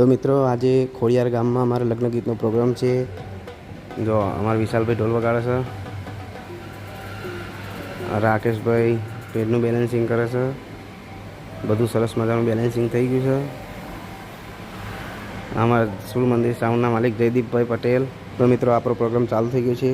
તો મિત્રો આજે ખોડિયાર ગામમાં અમારા લગ્ન ગીતનો પ્રોગ્રામ છે। જો અમારા વિશાલભાઈ ઢોલ વગાડે છે, રાકેશભાઈ પેડનું બેલેન્સિંગ કરે છે, બધું સરસ મજાનું બેલેન્સિંગ થઈ ગયું છે। અમારા સુર મંદિર સાઉન્ડના માલિક જયદીપભાઈ પટેલ। તો મિત્રો આપણો પ્રોગ્રામ ચાલુ થઈ ગયો છે।